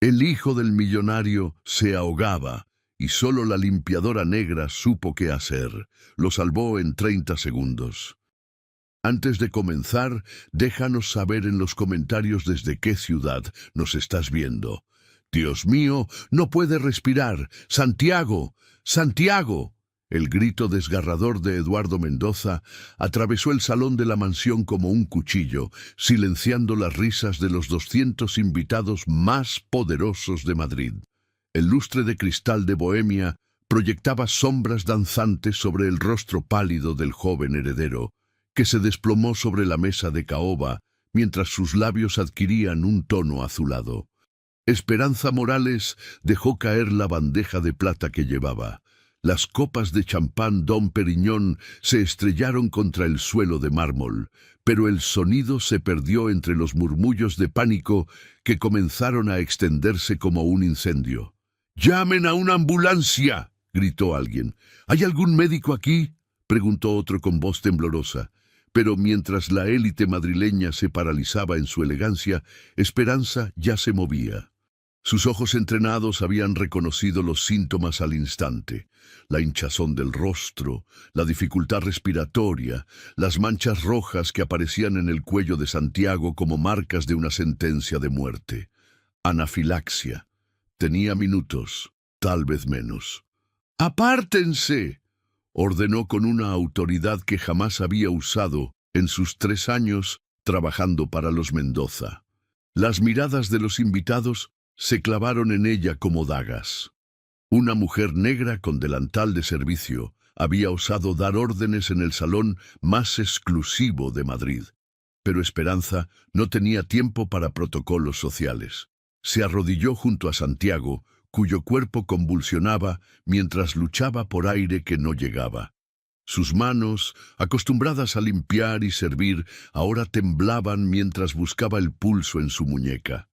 El hijo del millonario se ahogaba y solo la limpiadora negra supo qué hacer. Lo salvó en 30 segundos. Antes de comenzar, déjanos saber en los comentarios desde qué ciudad nos estás viendo. Dios mío, no puede respirar. ¡Santiago! ¡Santiago! El grito desgarrador de Eduardo Mendoza atravesó el salón de la mansión como un cuchillo, silenciando las risas de los 200 invitados más poderosos de Madrid. El lustre de cristal de Bohemia proyectaba sombras danzantes sobre el rostro pálido del joven heredero, que se desplomó sobre la mesa de caoba mientras sus labios adquirían un tono azulado. Esperanza Morales dejó caer la bandeja de plata que llevaba. Las copas de champán Dom Periñón se estrellaron contra el suelo de mármol, pero el sonido se perdió entre los murmullos de pánico que comenzaron a extenderse como un incendio. «¡Llamen a una ambulancia!», gritó alguien. «¿Hay algún médico aquí?», preguntó otro con voz temblorosa. Pero mientras la élite madrileña se paralizaba en su elegancia, Esperanza ya se movía. Sus ojos entrenados habían reconocido los síntomas al instante: la hinchazón del rostro, la dificultad respiratoria, las manchas rojas que aparecían en el cuello de Santiago como marcas de una sentencia de muerte. Anafilaxia. Tenía minutos, tal vez menos. «¡Apártense!», ordenó con una autoridad que jamás había usado en sus 3 años trabajando para los Mendoza. Las miradas de los invitados se clavaron en ella como dagas. Una mujer negra con delantal de servicio había osado dar órdenes en el salón más exclusivo de Madrid. Pero Esperanza no tenía tiempo para protocolos sociales. Se arrodilló junto a Santiago, cuyo cuerpo convulsionaba mientras luchaba por aire que no llegaba. Sus manos, acostumbradas a limpiar y servir, ahora temblaban mientras buscaba el pulso en su muñeca.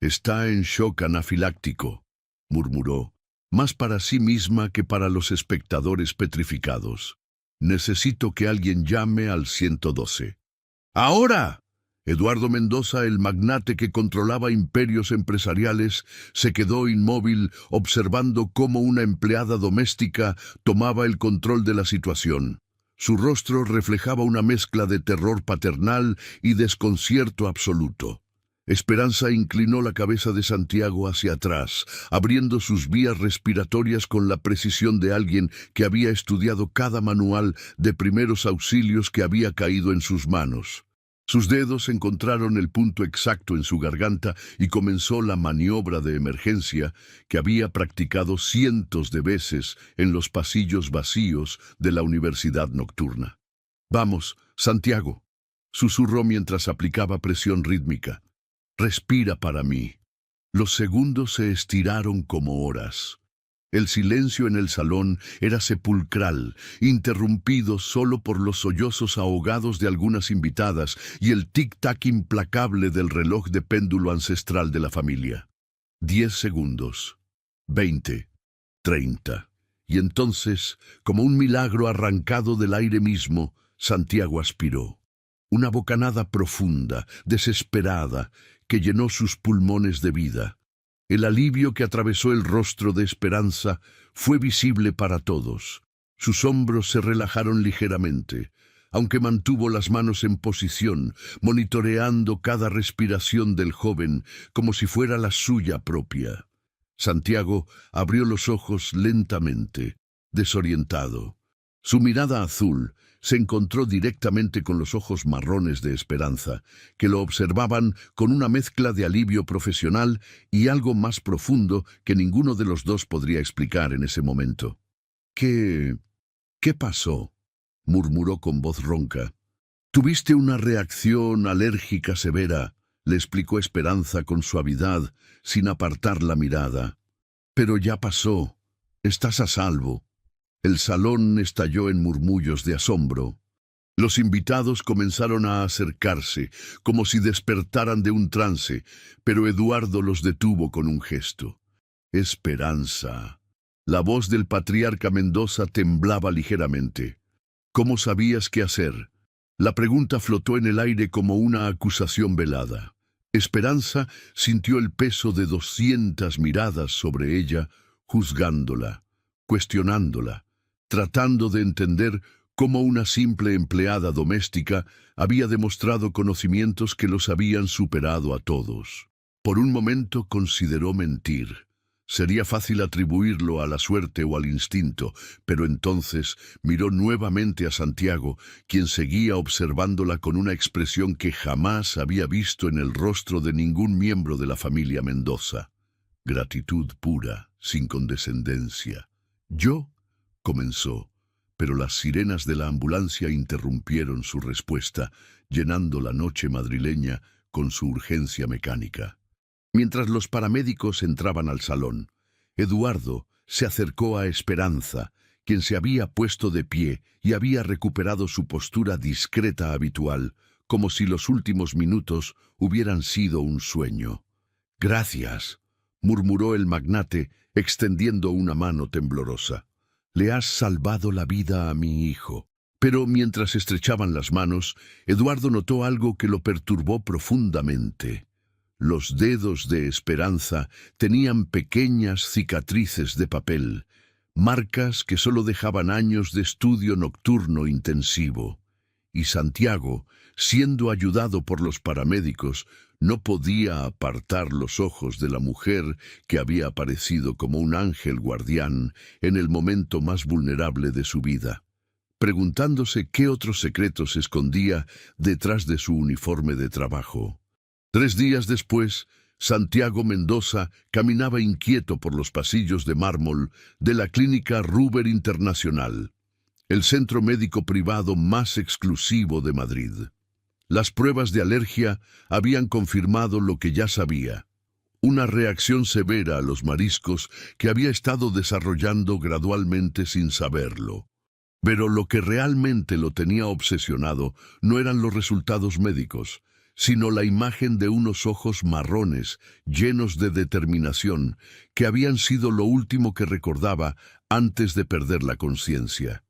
«Está en shock anafiláctico», murmuró, más para sí misma que para los espectadores petrificados. «Necesito que alguien llame al 112». «¡Ahora!». Eduardo Mendoza, el magnate que controlaba imperios empresariales, se quedó inmóvil observando cómo una empleada doméstica tomaba el control de la situación. Su rostro reflejaba una mezcla de terror paternal y desconcierto absoluto. Esperanza inclinó la cabeza de Santiago hacia atrás, abriendo sus vías respiratorias con la precisión de alguien que había estudiado cada manual de primeros auxilios que había caído en sus manos. Sus dedos encontraron el punto exacto en su garganta y comenzó la maniobra de emergencia que había practicado cientos de veces en los pasillos vacíos de la universidad nocturna. «Vamos, Santiago», susurró mientras aplicaba presión rítmica. «Respira para mí». Los segundos se estiraron como horas. El silencio en el salón era sepulcral, interrumpido solo por los sollozos ahogados de algunas invitadas y el tic-tac implacable del reloj de péndulo ancestral de la familia. 10 segundos, 20, 30. Y entonces, como un milagro arrancado del aire mismo, Santiago aspiró. Una bocanada profunda, desesperada, que llenó sus pulmones de vida. El alivio que atravesó el rostro de Esperanza fue visible para todos. Sus hombros se relajaron ligeramente, aunque mantuvo las manos en posición, monitoreando cada respiración del joven como si fuera la suya propia. Santiago abrió los ojos lentamente, desorientado. Su mirada azul se encontró directamente con los ojos marrones de Esperanza, que lo observaban con una mezcla de alivio profesional y algo más profundo que ninguno de los dos podría explicar en ese momento. «¿Qué pasó?», murmuró con voz ronca. «Tuviste una reacción alérgica severa», le explicó Esperanza con suavidad, sin apartar la mirada. «Pero ya pasó. Estás a salvo». El salón estalló en murmullos de asombro. Los invitados comenzaron a acercarse, como si despertaran de un trance, pero Eduardo los detuvo con un gesto. «Esperanza». La voz del patriarca Mendoza temblaba ligeramente. «¿Cómo sabías qué hacer?». La pregunta flotó en el aire como una acusación velada. Esperanza sintió el peso de 200 miradas sobre ella, juzgándola, cuestionándola, tratando de entender cómo una simple empleada doméstica había demostrado conocimientos que los habían superado a todos. Por un momento consideró mentir. Sería fácil atribuirlo a la suerte o al instinto, pero entonces miró nuevamente a Santiago, quien seguía observándola con una expresión que jamás había visto en el rostro de ningún miembro de la familia Mendoza. Gratitud pura, sin condescendencia. «Yo», comenzó, pero las sirenas de la ambulancia interrumpieron su respuesta, llenando la noche madrileña con su urgencia mecánica. Mientras los paramédicos entraban al salón, Eduardo se acercó a Esperanza, quien se había puesto de pie y había recuperado su postura discreta habitual, como si los últimos minutos hubieran sido un sueño. «Gracias», murmuró el magnate, extendiendo una mano temblorosa. «Le has salvado la vida a mi hijo». Pero mientras estrechaban las manos, Eduardo notó algo que lo perturbó profundamente. Los dedos de Esperanza tenían pequeñas cicatrices de papel, marcas que solo dejaban años de estudio nocturno intensivo. Y Santiago, siendo ayudado por los paramédicos, no podía apartar los ojos de la mujer que había aparecido como un ángel guardián en el momento más vulnerable de su vida, preguntándose qué otros secretos escondía detrás de su uniforme de trabajo. 3 días después, Santiago Mendoza caminaba inquieto por los pasillos de mármol de la clínica Ruber Internacional, el centro médico privado más exclusivo de Madrid. Las pruebas de alergia habían confirmado lo que ya sabía: una reacción severa a los mariscos que había estado desarrollando gradualmente sin saberlo. Pero lo que realmente lo tenía obsesionado no eran los resultados médicos, sino la imagen de unos ojos marrones, llenos de determinación, que habían sido lo último que recordaba antes de perder la conciencia.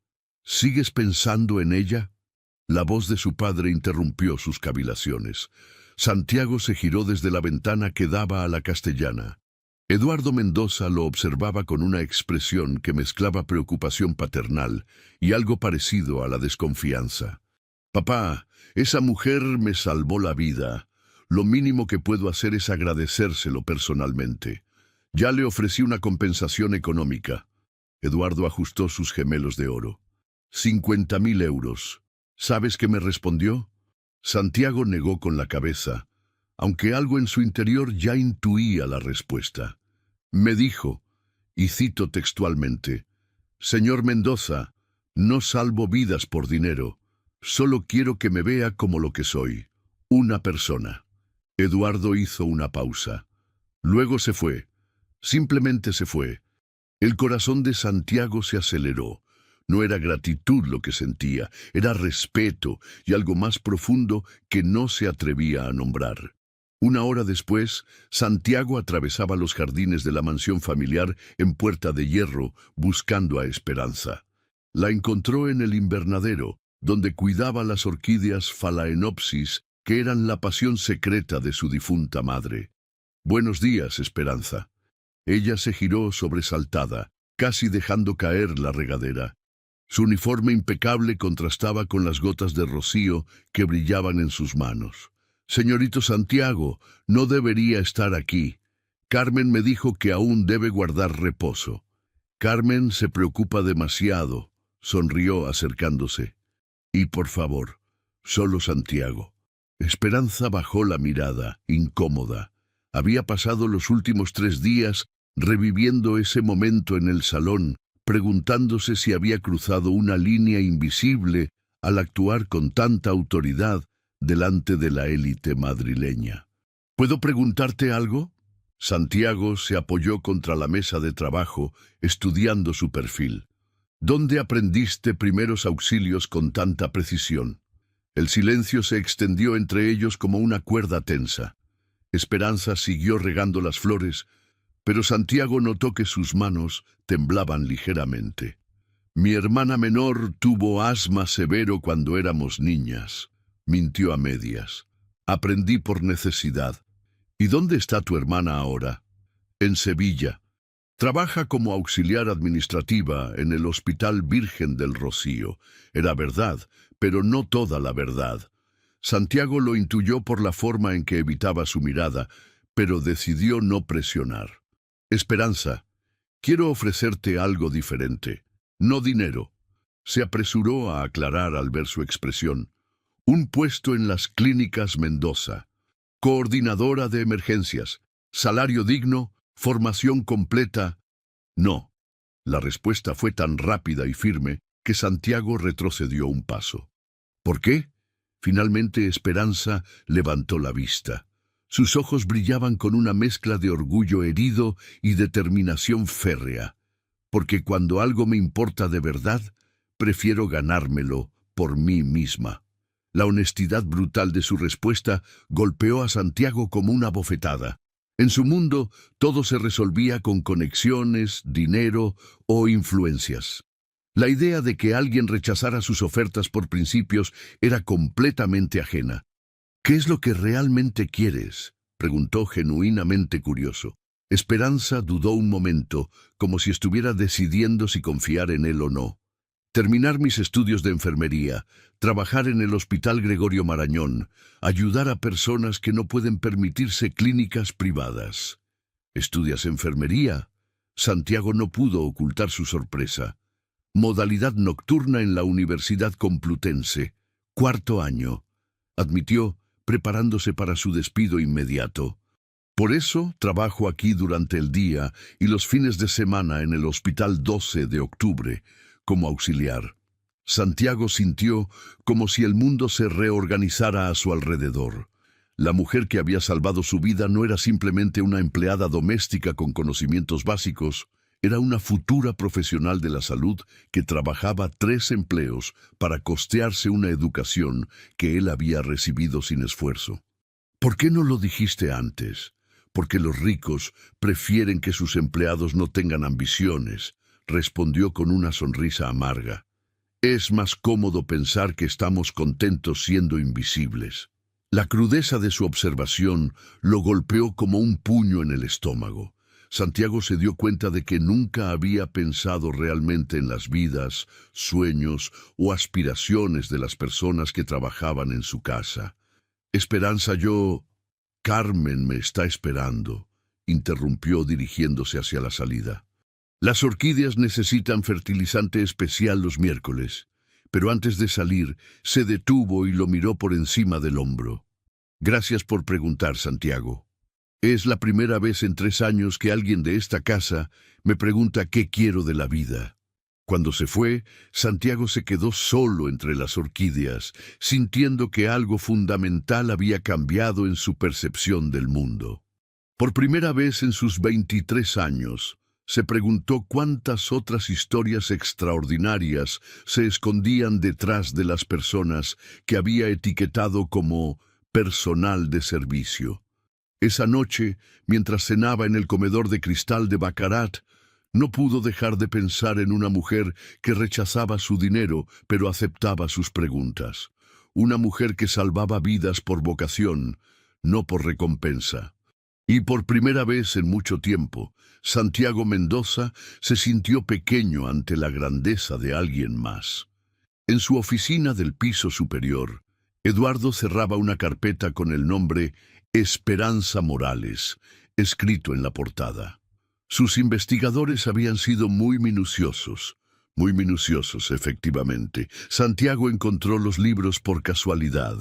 «¿Sigues pensando en ella?». La voz de su padre interrumpió sus cavilaciones. Santiago se giró desde la ventana que daba a la Castellana. Eduardo Mendoza lo observaba con una expresión que mezclaba preocupación paternal y algo parecido a la desconfianza. «Papá, esa mujer me salvó la vida. Lo mínimo que puedo hacer es agradecérselo personalmente. Ya le ofrecí una compensación económica». Eduardo ajustó sus gemelos de oro. 50.000 euros. ¿Sabes qué me respondió? Santiago negó con la cabeza, aunque algo en su interior ya intuía la respuesta. Me dijo, y cito textualmente: «Señor Mendoza, no salvo vidas por dinero. Solo quiero que me vea como lo que soy, una persona». Eduardo hizo una pausa. Luego se fue. Simplemente se fue. El corazón de Santiago se aceleró. No era gratitud lo que sentía, era respeto y algo más profundo que no se atrevía a nombrar. 1 hora después, Santiago atravesaba los jardines de la mansión familiar en Puerta de Hierro, buscando a Esperanza. La encontró en el invernadero, donde cuidaba las orquídeas Phalaenopsis, que eran la pasión secreta de su difunta madre. «Buenos días, Esperanza». Ella se giró sobresaltada, casi dejando caer la regadera. Su uniforme impecable contrastaba con las gotas de rocío que brillaban en sus manos. «Señorito Santiago, no debería estar aquí. Carmen me dijo que aún debe guardar reposo». «Carmen se preocupa demasiado», sonrió acercándose. «Y por favor, solo Santiago». Esperanza bajó la mirada, incómoda. Había pasado los últimos 3 días reviviendo ese momento en el salón, preguntándose si había cruzado una línea invisible al actuar con tanta autoridad delante de la élite madrileña. «¿Puedo preguntarte algo?». Santiago se apoyó contra la mesa de trabajo, estudiando su perfil. «¿Dónde aprendiste primeros auxilios con tanta precisión?». El silencio se extendió entre ellos como una cuerda tensa. Esperanza siguió regando las flores, pero Santiago notó que sus manos temblaban ligeramente. «Mi hermana menor tuvo asma severo cuando éramos niñas», mintió a medias. «Aprendí por necesidad. ¿Y dónde está tu hermana ahora? En Sevilla. Trabaja como auxiliar administrativa en el Hospital Virgen del Rocío. Era verdad, pero no toda la verdad. Santiago lo intuyó por la forma en que evitaba su mirada, pero decidió no presionar. Esperanza, quiero ofrecerte algo diferente. No dinero. Se apresuró a aclarar al ver su expresión. Un puesto en las clínicas Mendoza. Coordinadora de emergencias. Salario digno. Formación completa. No. La respuesta fue tan rápida y firme que Santiago retrocedió un paso. ¿Por qué? Finalmente Esperanza levantó la vista. Sus ojos brillaban con una mezcla de orgullo herido y determinación férrea. Porque cuando algo me importa de verdad, prefiero ganármelo por mí misma. La honestidad brutal de su respuesta golpeó a Santiago como una bofetada. En su mundo, todo se resolvía con conexiones, dinero o influencias. La idea de que alguien rechazara sus ofertas por principios era completamente ajena. ¿Qué es lo que realmente quieres?, preguntó genuinamente curioso. Esperanza dudó un momento, como si estuviera decidiendo si confiar en él o no. Terminar mis estudios de enfermería, trabajar en el Hospital Gregorio Marañón, ayudar a personas que no pueden permitirse clínicas privadas. ¿Estudias enfermería? Santiago no pudo ocultar su sorpresa. Modalidad nocturna en la Universidad Complutense. 4º año. Admitió, preparándose para su despido inmediato. Por eso trabajo aquí durante el día y los fines de semana en el Hospital 12 de Octubre, como auxiliar. Santiago sintió como si el mundo se reorganizara a su alrededor. La mujer que había salvado su vida no era simplemente una empleada doméstica con conocimientos básicos, era una futura profesional de la salud que trabajaba 3 empleos para costearse una educación que él había recibido sin esfuerzo. ¿Por qué no lo dijiste antes? Porque los ricos prefieren que sus empleados no tengan ambiciones, respondió con una sonrisa amarga. Es más cómodo pensar que estamos contentos siendo invisibles. La crudeza de su observación lo golpeó como un puño en el estómago. Santiago se dio cuenta de que nunca había pensado realmente en las vidas, sueños o aspiraciones de las personas que trabajaban en su casa. Esperanza, Carmen me está esperando, interrumpió dirigiéndose hacia la salida. Las orquídeas necesitan fertilizante especial los miércoles, pero antes de salir se detuvo y lo miró por encima del hombro. Gracias por preguntar, Santiago. Es la primera vez en 3 años que alguien de esta casa me pregunta qué quiero de la vida. Cuando se fue, Santiago se quedó solo entre las orquídeas, sintiendo que algo fundamental había cambiado en su percepción del mundo. Por primera vez en sus 23 años, se preguntó cuántas otras historias extraordinarias se escondían detrás de las personas que había etiquetado como personal de servicio. Esa noche, mientras cenaba en el comedor de cristal de Baccarat, no pudo dejar de pensar en una mujer que rechazaba su dinero, pero aceptaba sus preguntas. Una mujer que salvaba vidas por vocación, no por recompensa. Y por primera vez en mucho tiempo, Santiago Mendoza se sintió pequeño ante la grandeza de alguien más. En su oficina del piso superior, Eduardo cerraba una carpeta con el nombre Esperanza Morales, escrito en la portada. Sus investigadores habían sido muy minuciosos efectivamente. Santiago encontró los libros por casualidad.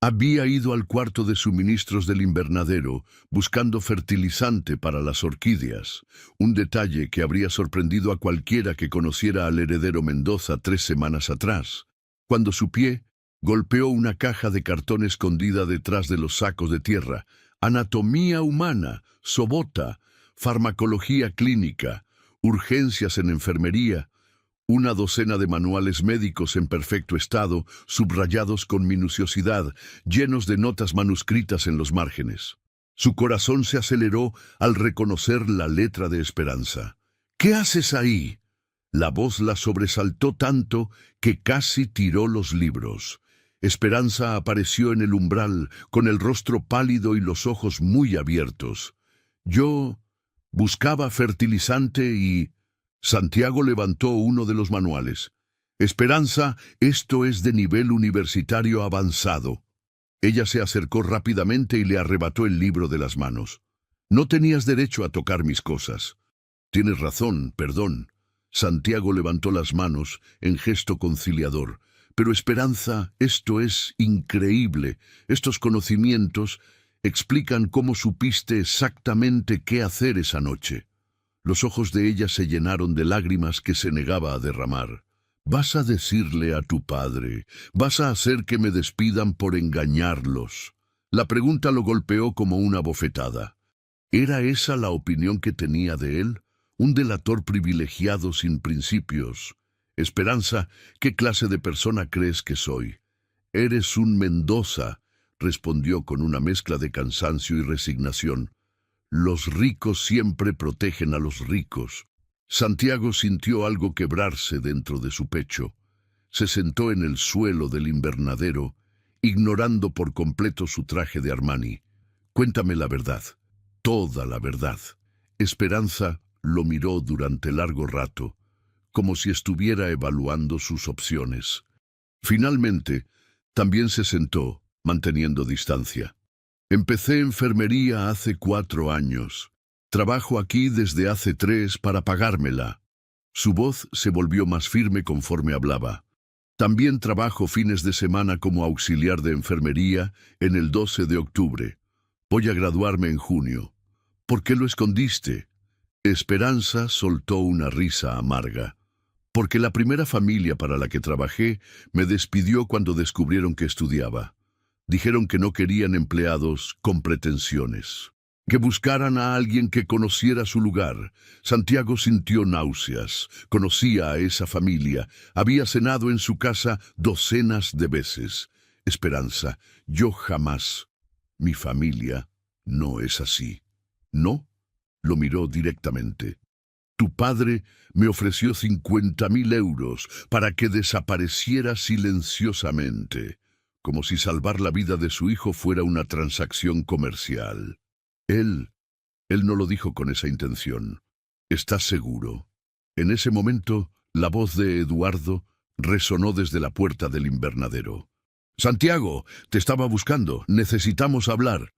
Había ido al cuarto de suministros del invernadero buscando fertilizante para las orquídeas, un detalle que habría sorprendido a cualquiera que conociera al heredero Mendoza 3 semanas atrás, cuando su pie golpeó una caja de cartón escondida detrás de los sacos de tierra. Anatomía humana, sobota, farmacología clínica, urgencias en enfermería, una docena de manuales médicos en perfecto estado, subrayados con minuciosidad, llenos de notas manuscritas en los márgenes. Su corazón se aceleró al reconocer la letra de Esperanza. ¿Qué haces ahí? La voz la sobresaltó tanto que casi tiró los libros. Esperanza apareció en el umbral, con el rostro pálido y los ojos muy abiertos. Yo buscaba fertilizante y... Santiago levantó uno de los manuales. Esperanza, esto es de nivel universitario avanzado. Ella se acercó rápidamente y le arrebató el libro de las manos. No tenías derecho a tocar mis cosas. Tienes razón, perdón. Santiago levantó las manos en gesto conciliador. Pero Esperanza, esto es increíble. Estos conocimientos explican cómo supiste exactamente qué hacer esa noche. Los ojos de ella se llenaron de lágrimas que se negaba a derramar. Vas a decirle a tu padre, vas a hacer que me despidan por engañarlos. La pregunta lo golpeó como una bofetada. ¿Era esa la opinión que tenía de él? Un delator privilegiado sin principios. Esperanza, ¿qué clase de persona crees que soy? Eres un Mendoza, respondió con una mezcla de cansancio y resignación. Los ricos siempre protegen a los ricos. Santiago sintió algo quebrarse dentro de su pecho. Se sentó en el suelo del invernadero, ignorando por completo su traje de Armani. Cuéntame la verdad, toda la verdad. Esperanza lo miró durante largo rato, como si estuviera evaluando sus opciones. Finalmente, también se sentó, manteniendo distancia. Empecé enfermería hace 4 años. Trabajo aquí desde hace 3 para pagármela. Su voz se volvió más firme conforme hablaba. También trabajo fines de semana como auxiliar de enfermería en el 12 de octubre. Voy a graduarme en junio. ¿Por qué lo escondiste? Esperanza soltó una risa amarga. Porque la primera familia para la que trabajé me despidió cuando descubrieron que estudiaba. Dijeron que no querían empleados con pretensiones, que buscaran a alguien que conociera su lugar. Santiago sintió náuseas. Conocía a esa familia. Había cenado en su casa docenas de veces. Esperanza, yo jamás. Mi familia no es así. ¿No? Lo miró directamente. Tu padre me ofreció 50.000 euros para que desapareciera silenciosamente, como si salvar la vida de su hijo fuera una transacción comercial. Él no lo dijo con esa intención. ¿Estás seguro? En ese momento, la voz de Eduardo resonó desde la puerta del invernadero. Santiago, te estaba buscando. Necesitamos hablar.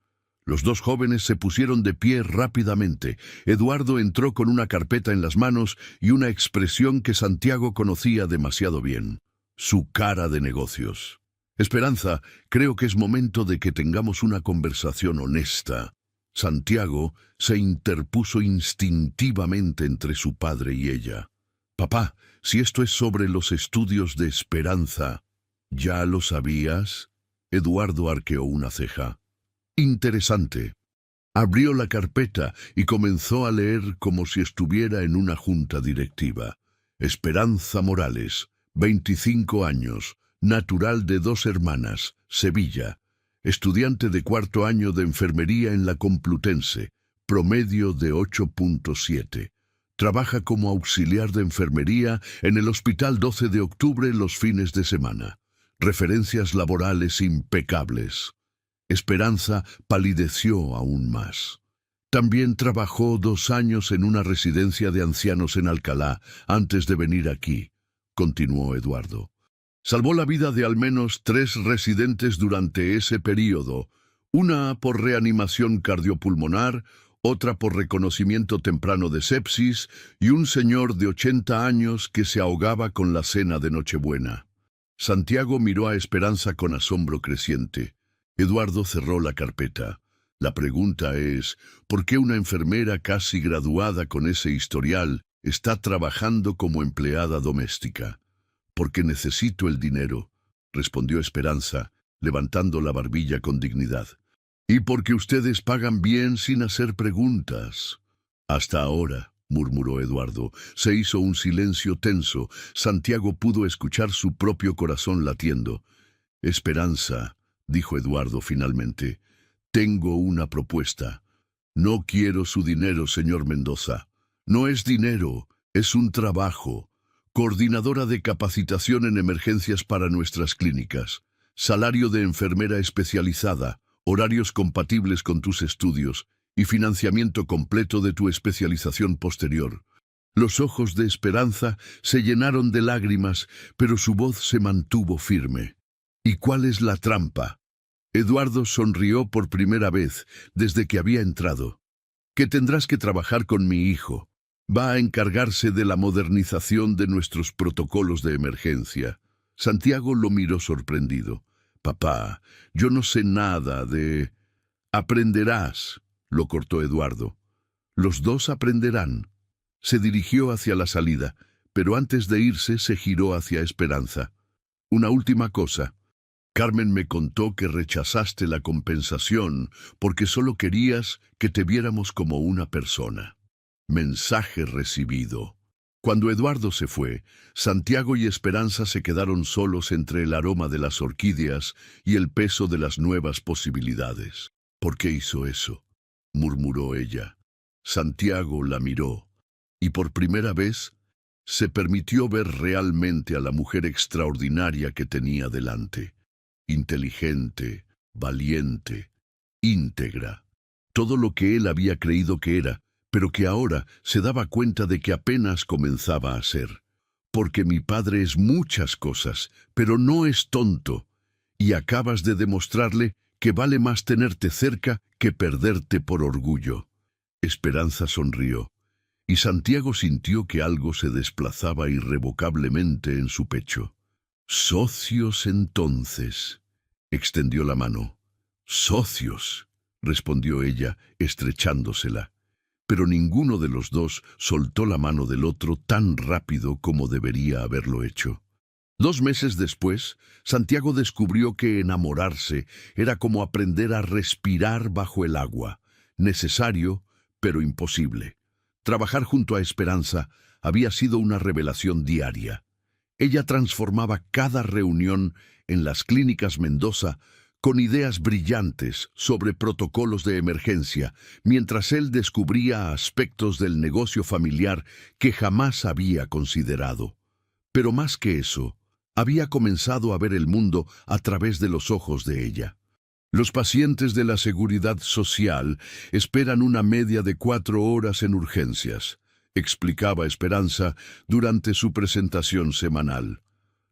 Los dos jóvenes se pusieron de pie rápidamente. Eduardo entró con una carpeta en las manos y una expresión que Santiago conocía demasiado bien. Su cara de negocios. Esperanza, creo que es momento de que tengamos una conversación honesta. Santiago se interpuso instintivamente entre su padre y ella. Papá, si esto es sobre los estudios de Esperanza, ¿ya lo sabías? Eduardo arqueó una ceja. Interesante. Abrió la carpeta y comenzó a leer como si estuviera en una junta directiva. Esperanza Morales, 25 años, natural de Dos Hermanas, Sevilla. Estudiante de 4º año de enfermería en la Complutense, promedio de 8.7. Trabaja como auxiliar de enfermería en el Hospital 12 de Octubre los fines de semana. Referencias laborales impecables. Esperanza palideció aún más. También trabajó 2 años en una residencia de ancianos en Alcalá antes de venir aquí, continuó Eduardo. Salvó la vida de al menos 3 residentes durante ese período, una por reanimación cardiopulmonar, otra por reconocimiento temprano de sepsis y un señor de 80 años que se ahogaba con la cena de Nochebuena. Santiago miró a Esperanza con asombro creciente. Eduardo cerró la carpeta. La pregunta es, ¿por qué una enfermera casi graduada con ese historial está trabajando como empleada doméstica? Porque necesito el dinero, respondió Esperanza, levantando la barbilla con dignidad. Y porque ustedes pagan bien sin hacer preguntas. Hasta ahora, murmuró Eduardo. Se hizo un silencio tenso. Santiago pudo escuchar su propio corazón latiendo. Esperanza, dijo Eduardo finalmente, tengo una propuesta. No quiero su dinero, señor Mendoza. No es dinero, es un trabajo. Coordinadora de capacitación en emergencias para nuestras clínicas. salario de enfermera especializada, horarios compatibles con tus estudios y financiamiento completo de tu especialización posterior. Los ojos de Esperanza se llenaron de lágrimas, pero su voz se mantuvo firme. ¿Y cuál es la trampa? Eduardo sonrió por primera vez desde que había entrado. Que tendrás que trabajar con mi hijo. Va a encargarse de la modernización de nuestros protocolos de emergencia. Santiago lo miró sorprendido. Papá, yo no sé nada de... Aprenderás, lo cortó Eduardo. Los dos aprenderán. Se dirigió hacia la salida, pero antes de irse se giró hacia Esperanza. Una última cosa. Carmen me contó que rechazaste la compensación porque solo querías que te viéramos como una persona. Mensaje recibido. Cuando Eduardo se fue, Santiago y Esperanza se quedaron solos entre el aroma de las orquídeas y el peso de las nuevas posibilidades. ¿Por qué hizo eso?, murmuró ella. Santiago la miró, y por primera vez se permitió ver realmente a la mujer extraordinaria que tenía delante. Inteligente, valiente, íntegra. Todo lo que él había creído que era, pero que ahora se daba cuenta de que apenas comenzaba a ser. Porque mi padre es muchas cosas, pero no es tonto, y acabas de demostrarle que vale más tenerte cerca que perderte por orgullo. Esperanza sonrió, y Santiago sintió que algo se desplazaba irrevocablemente en su pecho. «Socios entonces», extendió la mano. «Socios», respondió ella, estrechándosela. Pero ninguno de los dos soltó la mano del otro tan rápido como debería haberlo hecho. 2 meses después, Santiago descubrió que enamorarse era como aprender a respirar bajo el agua, necesario, pero imposible. Trabajar junto a Esperanza había sido una revelación diaria. Ella transformaba cada reunión en las clínicas Mendoza con ideas brillantes sobre protocolos de emergencia, mientras él descubría aspectos del negocio familiar que jamás había considerado. Pero más que eso, había comenzado a ver el mundo a través de los ojos de ella. Los pacientes de la Seguridad Social esperan una media de 4 horas en urgencias, explicaba Esperanza durante su presentación semanal.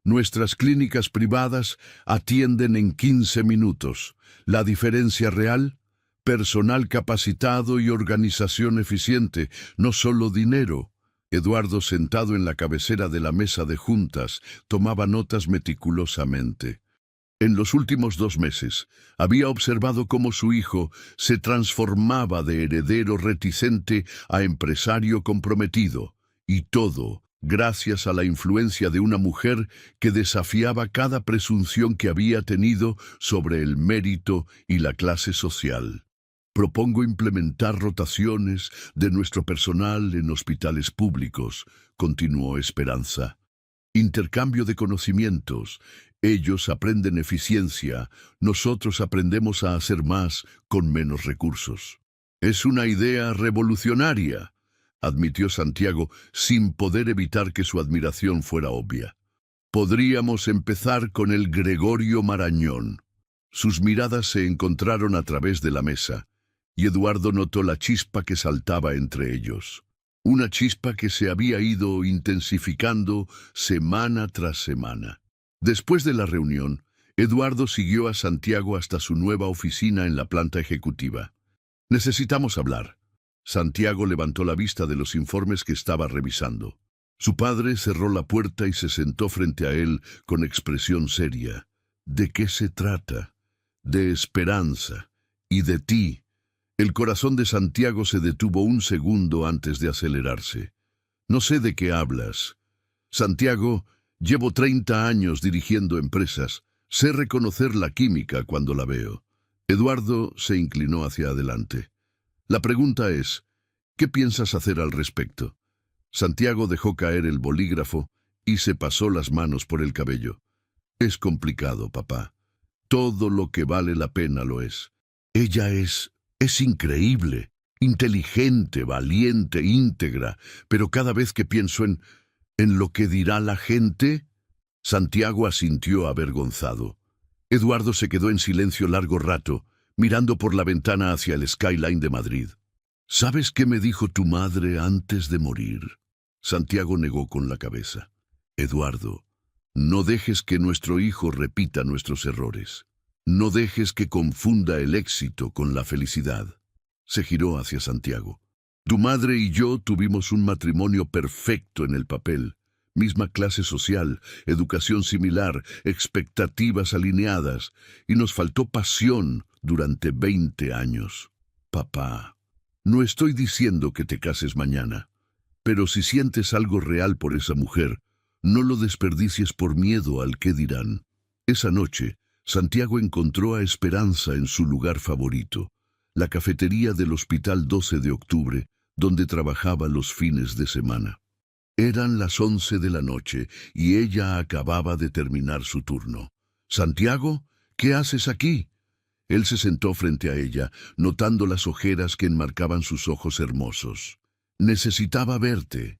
Nuestras clínicas privadas atienden en 15 minutos. La diferencia real: personal capacitado y organización eficiente, no solo dinero. Eduardo, sentado en la cabecera de la mesa de juntas, tomaba notas meticulosamente. En los últimos 2 meses, había observado cómo su hijo se transformaba de heredero reticente a empresario comprometido, y todo gracias a la influencia de una mujer que desafiaba cada presunción que había tenido sobre el mérito y la clase social. Propongo implementar rotaciones de nuestro personal en hospitales públicos, continuó Esperanza. Intercambio de conocimientos. Ellos aprenden eficiencia, nosotros aprendemos a hacer más con menos recursos. Es una idea revolucionaria, admitió Santiago, sin poder evitar que su admiración fuera obvia. Podríamos empezar con el Gregorio Marañón. Sus miradas se encontraron a través de la mesa, y Eduardo notó la chispa que saltaba entre ellos. Una chispa que se había ido intensificando semana tras semana. Después de la reunión, Eduardo siguió a Santiago hasta su nueva oficina en la planta ejecutiva. «Necesitamos hablar». Santiago levantó la vista de los informes que estaba revisando. Su padre cerró la puerta y se sentó frente a él con expresión seria. «¿De qué se trata?» «De Esperanza. Y de ti». El corazón de Santiago se detuvo un segundo antes de acelerarse. «No sé de qué hablas». «Santiago, llevo 30 años dirigiendo empresas. Sé reconocer la química cuando la veo». Eduardo se inclinó hacia adelante. «La pregunta es, ¿qué piensas hacer al respecto?» Santiago dejó caer el bolígrafo y se pasó las manos por el cabello. «Es complicado, papá. Todo lo que vale la pena lo es. Ella es increíble, inteligente, valiente, íntegra, pero cada vez que pienso en lo que dirá la gente...» Santiago asintió avergonzado. Eduardo se quedó en silencio largo rato, mirando por la ventana hacia el skyline de Madrid. ¿Sabes qué me dijo tu madre antes de morir? Santiago negó con la cabeza. Eduardo, no dejes que nuestro hijo repita nuestros errores. No dejes que confunda el éxito con la felicidad. Se giró hacia Santiago. Tu madre y yo tuvimos un matrimonio perfecto en el papel. Misma clase social, educación similar, expectativas alineadas, y nos faltó pasión durante 20 años. Papá, no estoy diciendo que te cases mañana, pero si sientes algo real por esa mujer, no lo desperdicies por miedo al qué dirán. Esa noche, Santiago encontró a Esperanza en su lugar favorito, la cafetería del Hospital 12 de Octubre, donde trabajaba los fines de semana. Eran las 11 de la noche y ella acababa de terminar su turno. «Santiago, ¿qué haces aquí?» Él se sentó frente a ella, notando las ojeras que enmarcaban sus ojos hermosos. «Necesitaba verte.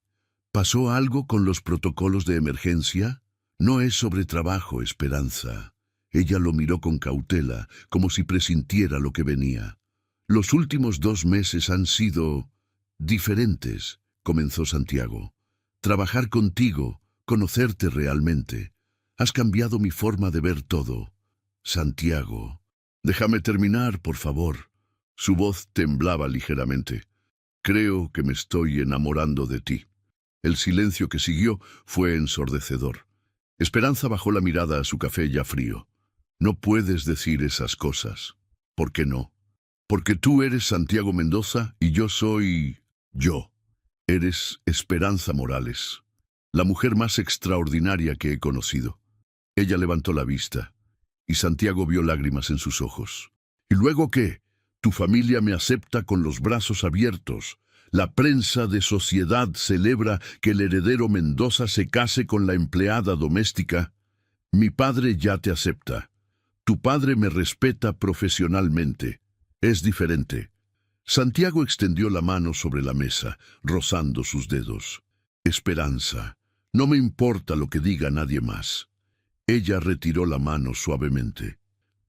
¿Pasó algo con los protocolos de emergencia?» «No es sobre trabajo, Esperanza». Ella lo miró con cautela, como si presintiera lo que venía. «Los últimos 2 meses han sido diferentes», comenzó Santiago. «Trabajar contigo, conocerte realmente. Has cambiado mi forma de ver todo». «Santiago, déjame terminar, por favor». Su voz temblaba ligeramente. «Creo que me estoy enamorando de ti». El silencio que siguió fue ensordecedor. Esperanza bajó la mirada a su café ya frío. «No puedes decir esas cosas». «¿Por qué no?» «Porque tú eres Santiago Mendoza y yo soy yo. Eres Esperanza Morales, la mujer más extraordinaria que he conocido». Ella levantó la vista, y Santiago vio lágrimas en sus ojos. «¿Y luego qué? Tu familia me acepta con los brazos abiertos. La prensa de sociedad celebra que el heredero Mendoza se case con la empleada doméstica. Mi padre ya te acepta. Tu padre me respeta profesionalmente. Es diferente». Santiago extendió la mano sobre la mesa, rozando sus dedos. «Esperanza, no me importa lo que diga nadie más». Ella retiró la mano suavemente.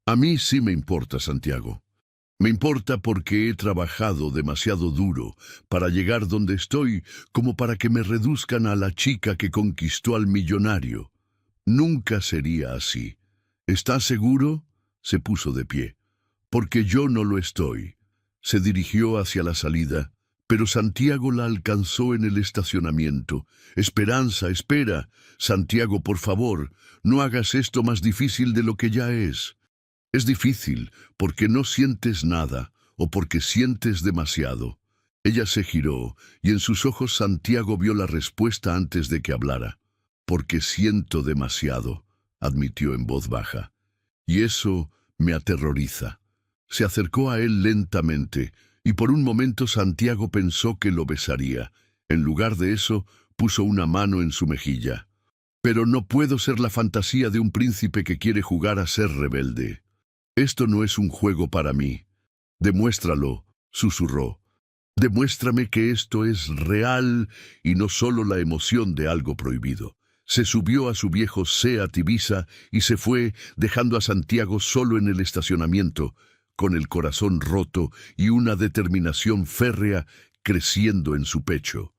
«A mí sí me importa, Santiago. Me importa porque he trabajado demasiado duro para llegar donde estoy como para que me reduzcan a la chica que conquistó al millonario. Nunca sería así. ¿Estás seguro?». Se puso de pie. «Porque yo no lo estoy». Se dirigió hacia la salida, pero Santiago la alcanzó en el estacionamiento. «Esperanza, espera. Santiago, por favor, no hagas esto más difícil de lo que ya es». «Es difícil porque no sientes nada o porque sientes demasiado». Ella se giró y en sus ojos Santiago vio la respuesta antes de que hablara. «Porque siento demasiado», admitió en voz baja. «Y eso me aterroriza». Se acercó a él lentamente, y por un momento Santiago pensó que lo besaría. En lugar de eso, puso una mano en su mejilla. «Pero no puedo ser la fantasía de un príncipe que quiere jugar a ser rebelde. Esto no es un juego para mí». «Demuéstralo», susurró. «Demuéstrame que esto es real y no solo la emoción de algo prohibido». Se subió a su viejo Seat Ibiza y se fue, dejando a Santiago solo en el estacionamiento, con el corazón roto y una determinación férrea creciendo en su pecho.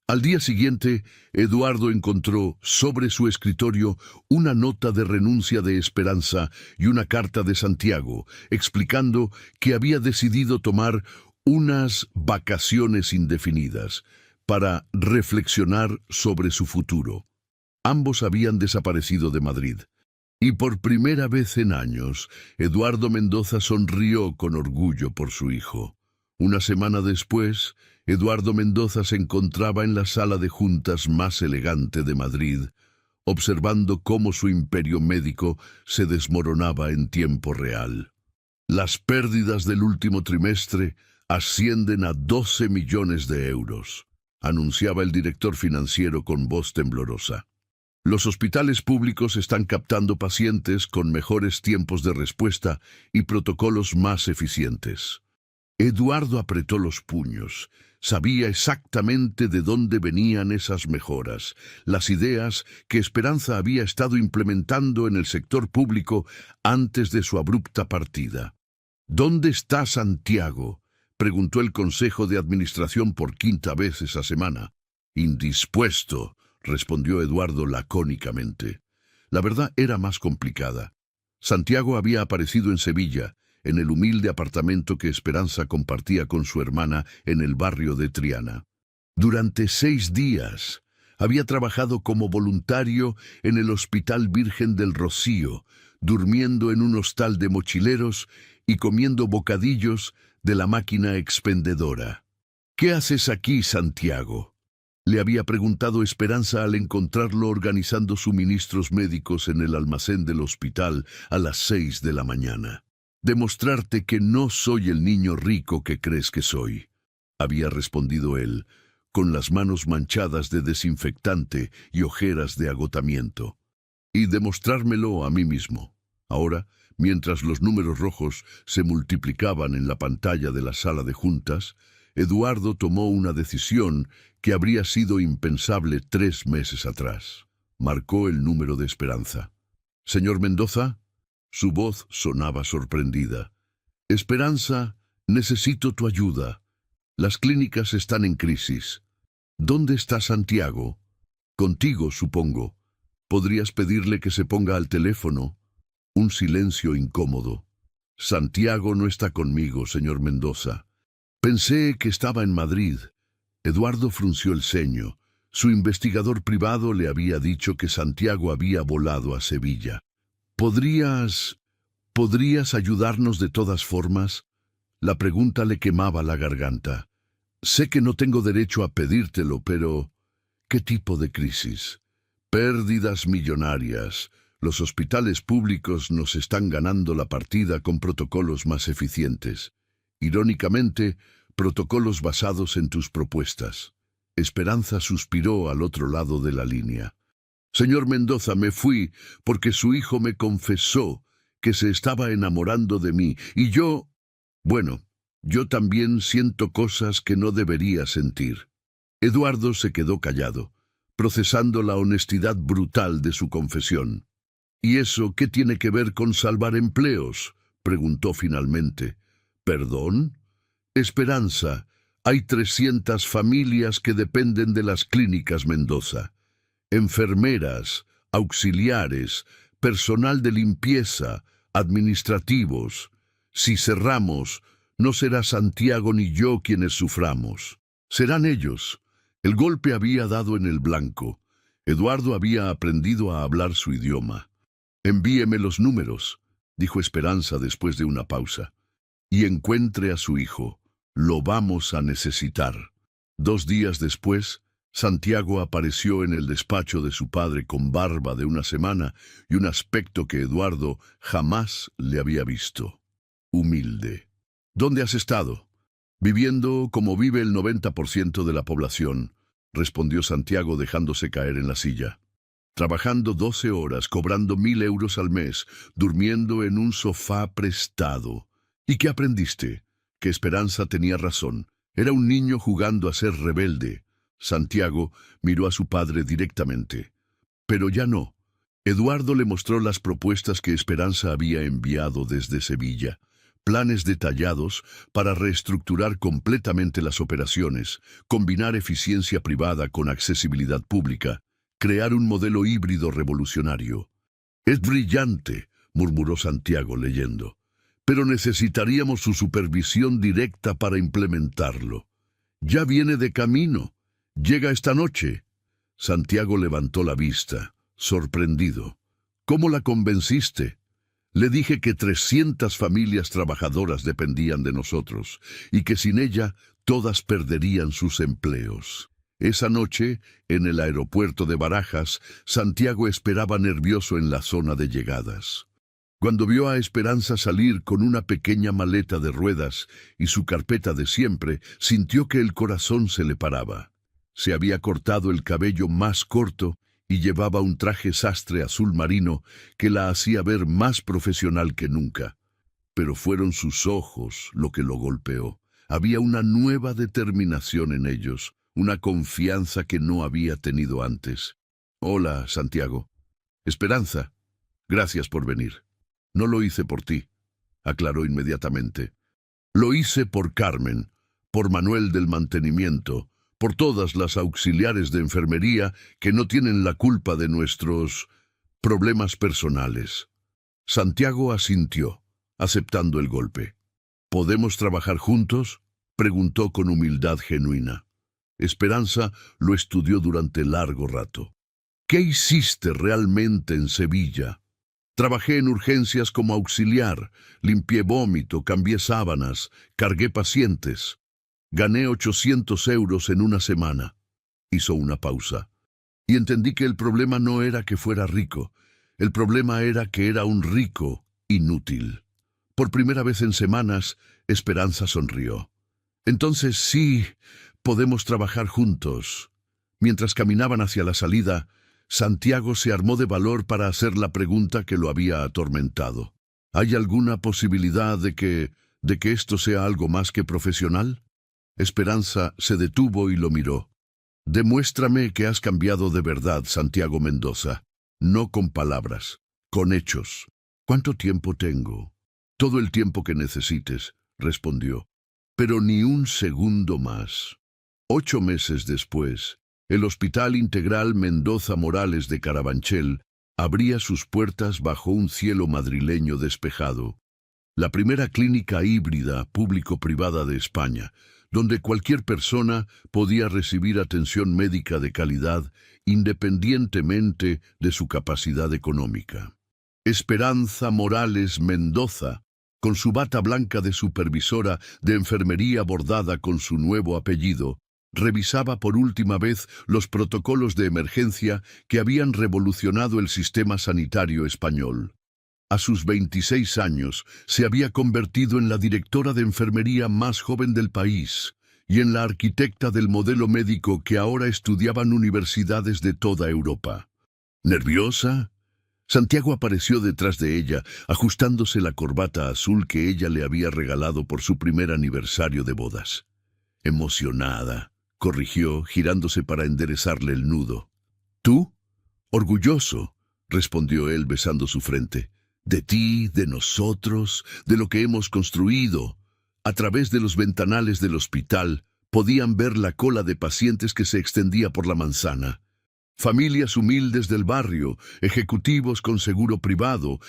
Al día siguiente, Eduardo encontró sobre su escritorio una nota de renuncia de Esperanza y una carta de Santiago, explicando que había decidido tomar unas vacaciones indefinidas para reflexionar sobre su futuro. Ambos habían desaparecido de Madrid. Y por primera vez en años, Eduardo Mendoza sonrió con orgullo por su hijo. Una semana después, Eduardo Mendoza se encontraba en la sala de juntas más elegante de Madrid, observando cómo su imperio médico se desmoronaba en tiempo real. «Las pérdidas del último trimestre ascienden a 12 millones de euros», anunciaba el director financiero con voz temblorosa. «Los hospitales públicos están captando pacientes con mejores tiempos de respuesta y protocolos más eficientes. Eduardo apretó los puños. Sabía exactamente de dónde venían esas mejoras, las ideas que Esperanza había estado implementando en el sector público antes de su abrupta partida. ¿Dónde está Santiago?, preguntó el Consejo de Administración por quinta vez esa semana. Indispuesto, respondió Eduardo lacónicamente. La verdad era más complicada. Santiago había aparecido en Sevilla, en el humilde apartamento que Esperanza compartía con su hermana en el barrio de Triana. Durante 6 días había trabajado como voluntario en el Hospital Virgen del Rocío, durmiendo en un hostal de mochileros y comiendo bocadillos de la máquina expendedora. «¿Qué haces aquí, Santiago?», le había preguntado Esperanza al encontrarlo organizando suministros médicos en el almacén del hospital a las 6 de la mañana. «Demostrarte que no soy el niño rico que crees que soy», había respondido él, con las manos manchadas de desinfectante y ojeras de agotamiento. «Y demostrármelo a mí mismo». Ahora, mientras los números rojos se multiplicaban en la pantalla de la sala de juntas, Eduardo tomó una decisión que habría sido impensable 3 meses atrás. Marcó el número de Esperanza. «¿Señor Mendoza?» Su voz sonaba sorprendida. «Esperanza, necesito tu ayuda. Las clínicas están en crisis. ¿Dónde está Santiago?» «Contigo, supongo. ¿Podrías pedirle que se ponga al teléfono?» Un silencio incómodo. «Santiago no está conmigo, señor Mendoza. Pensé que estaba en Madrid». Eduardo frunció el ceño. Su investigador privado le había dicho que Santiago había volado a Sevilla. ¿Podrías ayudarnos de todas formas?» La pregunta le quemaba la garganta. «Sé que no tengo derecho a pedírtelo, pero ¿qué tipo de crisis?» «Pérdidas millonarias. Los hospitales públicos nos están ganando la partida con protocolos más eficientes. Irónicamente, protocolos basados en tus propuestas». Esperanza suspiró al otro lado de la línea. «Señor Mendoza, me fui porque su hijo me confesó que se estaba enamorando de mí, y yo también siento cosas que no debería sentir». Eduardo se quedó callado, procesando la honestidad brutal de su confesión. «¿Y eso qué tiene que ver con salvar empleos?», preguntó finalmente. «¿Perdón? Esperanza, hay 300 familias que dependen de las clínicas Mendoza. Enfermeras, auxiliares, personal de limpieza, administrativos. Si cerramos, no será Santiago ni yo quienes suframos. Serán ellos». El golpe había dado en el blanco. Eduardo había aprendido a hablar su idioma. «Envíeme los números», dijo Esperanza después de una pausa, «y encuentre a su hijo. Lo vamos a necesitar». 2 días después, Santiago apareció en el despacho de su padre con barba de una semana y un aspecto que Eduardo jamás le había visto. Humilde. «¿Dónde has estado?» «Viviendo como vive el 90% de la población», respondió Santiago dejándose caer en la silla. «Trabajando 12 horas, cobrando 1.000 euros al mes, durmiendo en un sofá prestado. ¿Y qué aprendiste?» Que Esperanza tenía razón. Era un niño jugando a ser rebelde. Santiago miró a su padre directamente. Pero ya no. Eduardo le mostró las propuestas que Esperanza había enviado desde Sevilla. Planes detallados para reestructurar completamente las operaciones, combinar eficiencia privada con accesibilidad pública, crear un modelo híbrido revolucionario. «Es brillante», murmuró Santiago leyendo, «pero necesitaríamos su supervisión directa para implementarlo. Ya viene de camino. Llega esta noche». Santiago levantó la vista, sorprendido. «¿Cómo la convenciste?» «Le dije que 300 familias trabajadoras dependían de nosotros y que sin ella todas perderían sus empleos». Esa noche, en el aeropuerto de Barajas, Santiago esperaba nervioso en la zona de llegadas. Cuando vio a Esperanza salir con una pequeña maleta de ruedas y su carpeta de siempre, sintió que el corazón se le paraba. Se había cortado el cabello más corto y llevaba un traje sastre azul marino que la hacía ver más profesional que nunca. Pero fueron sus ojos lo que lo golpeó. Había una nueva determinación en ellos, una confianza que no había tenido antes. Hola, Santiago. Esperanza, gracias por venir. No lo hice por ti, aclaró inmediatamente. Lo hice por Carmen, por Manuel del mantenimiento, por todas las auxiliares de enfermería que no tienen la culpa de nuestros problemas personales. Santiago asintió, aceptando el golpe. ¿Podemos trabajar juntos?, preguntó con humildad genuina. Esperanza lo estudió durante largo rato. ¿Qué hiciste realmente en Sevilla? Trabajé en urgencias como auxiliar, limpié vómito, cambié sábanas, cargué pacientes. Gané 800 euros en una semana. Hizo una pausa. Y entendí que el problema no era que fuera rico. El problema era que era un rico inútil. Por primera vez en semanas, Esperanza sonrió. Entonces sí, podemos trabajar juntos. Mientras caminaban hacia la salida, Santiago se armó de valor para hacer la pregunta que lo había atormentado. ¿Hay alguna posibilidad de que esto sea algo más que profesional? Esperanza se detuvo y lo miró. Demuéstrame que has cambiado de verdad, Santiago Mendoza. No con palabras, con hechos. ¿Cuánto tiempo tengo? Todo el tiempo que necesites, respondió. Pero ni un segundo más. 8 meses después, el Hospital Integral Mendoza Morales de Carabanchel abría sus puertas bajo un cielo madrileño despejado. La primera clínica híbrida público-privada de España, donde cualquier persona podía recibir atención médica de calidad independientemente de su capacidad económica. Esperanza Morales Mendoza, con su bata blanca de supervisora de enfermería bordada con su nuevo apellido, revisaba por última vez los protocolos de emergencia que habían revolucionado el sistema sanitario español. A sus 26 años se había convertido en la directora de enfermería más joven del país y en la arquitecta del modelo médico que ahora estudiaban universidades de toda Europa. ¿Nerviosa? Santiago apareció detrás de ella, ajustándose la corbata azul que ella le había regalado por su primer aniversario de bodas. Emocionada, corrigió, girándose para enderezarle el nudo. ¿Tú? Orgulloso, respondió él besando su frente. De ti, de nosotros, de lo que hemos construido. A través de los ventanales del hospital podían ver la cola de pacientes que se extendía por la manzana. Familias humildes del barrio, ejecutivos con seguro privado,